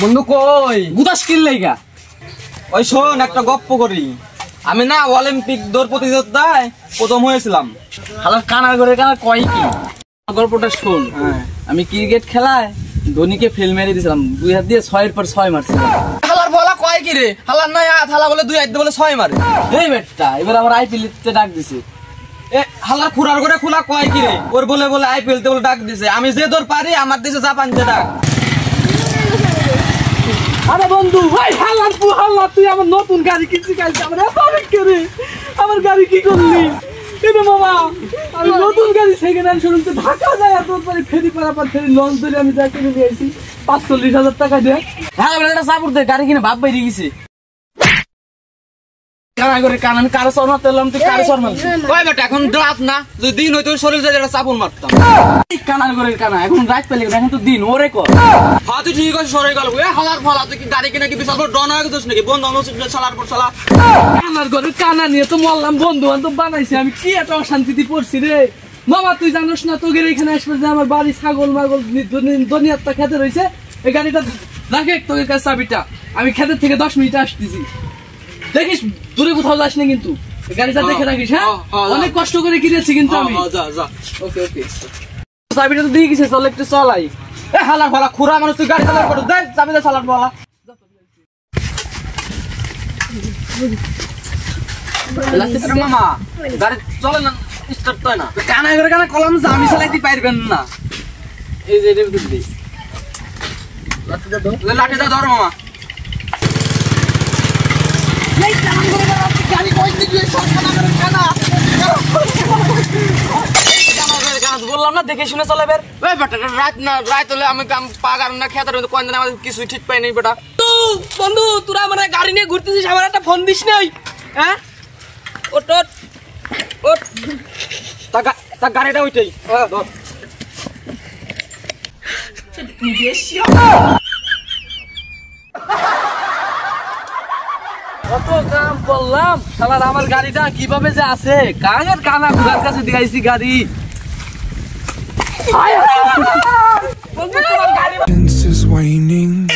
বন্ধু কই গুদাস কিল লাইগা ওই শোন একটা গপ্প করি আমি না অলিম্পিক দৌড় প্রতিযোগিতায় প্রথম হয়েছিলাম হালার কানার ঘরে কানা কয় কি গল্পটা শোন আমি ক্রিকেট খেলায় ধোনিকে ফেল মেরে দিয়েছিলাম 2 হাত দিয়ে 6 এর পর 6 মারছিলাম হালার বলা কয় কি রে হালার না হালা বলে 2 হাত দিয়ে বলে 6 মারে এই বেটা এবার আমার আইপিএল তে ডাক দিছে এ হালার খুরার করে খোলা কয় কি রে ওর বলে বলে আইপিএল তে বলে ডাক দিছে আমি যে দৌড় পারি আমার দেশে জাপান যে ডাক আরে বন্ধু ভাই হালার হালা তুই আমার নতুন গাড়ি কিনছিস কালকে আমার অনেক করে আমার গাড়ি কি করলি এরে বাবা আমি নতুন গাড়ি সেকেন্ড হ্যান্ড শোরুম তে ঢাকা যায় আর তোর পরে ফেরি পারাপার ফেরি লঞ্চ ধরে আমি যা কিনে নিয়ে আইছি 45,000 টাকা দিয়ে হ্যাঁ বলে এটা সাপোর্ট দে গাড়ি কিনে ভাব বাইরে গেছে কানা করে কানা আমি কারো শর্মা তেলাম তুই কারো শর্মা কয় বেটা এখন রাত না যদি দিন হইতো শরীর যায় একটা চাপুন মারতাম কানা করে কানা এখন রাত পেলে এখন তো দিন ওরে কর হ্যাঁ তুই ঠিক আছে সরে গেল এ হালার ফলা তুই কি গাড়ি কিনা কি বিশাল বড় ডন হয়ে গেছিস নাকি বন্ধু আমার চালার পর চালা কানার ঘরে কানা নিয়ে তো মরলাম বন্ধু বান্ধব বানাইছি আমি কি এত অশান্তিতে পড়ছি রে মামা তুই জানোস না তোদের এখানে আসবে যে আমার বাড়ি ছাগল মাগল দুনিয়াটা খেতে রয়েছে এই গাড়িটা রাখে তোদের কাছে চাবিটা আমি খেতের থেকে 10 মিনিট আসতেছি দেখিস দূরে কোথাও যাস না কিন্তু গাড়িটা দেখে রাখিস হ্যাঁ অনেক কষ্ট করে কিনেছি কিন্তু আমি ওকে ওকে চাবিটা তো দিয়ে গেছে চল একটু চলাই এ হালার ফলা খুরা মানুষ তুই গাড়ি চালার পর দেখ চাবিটা চালার বলা মামা গাড়ি চলে না স্টার্ট হয় না কানা করে কানা কলম আমি চালাইতে পারবেন না এই যে এটা দিই লাঠিটা ধর মামা বললাম না দেখে শুনে চলাবেন রাত না রাত হলে আমি পাগার না খেতে কোন দিন আমাদের কিছু ঠিক পাই নাই বেটা বন্ধু তোরা মানে গাড়ি নিয়ে ঘুরতেছিস আমার একটা ফোন দিস নাই হ্যাঁ ওট ওট তা গাড়িটা ওইটাই ধর কত কাম করলাম শালার আমার গাড়িটা কিভাবে যে আছে কানের কানা ঘুরার কাছে দিয়েছি গাড়ি Is waning.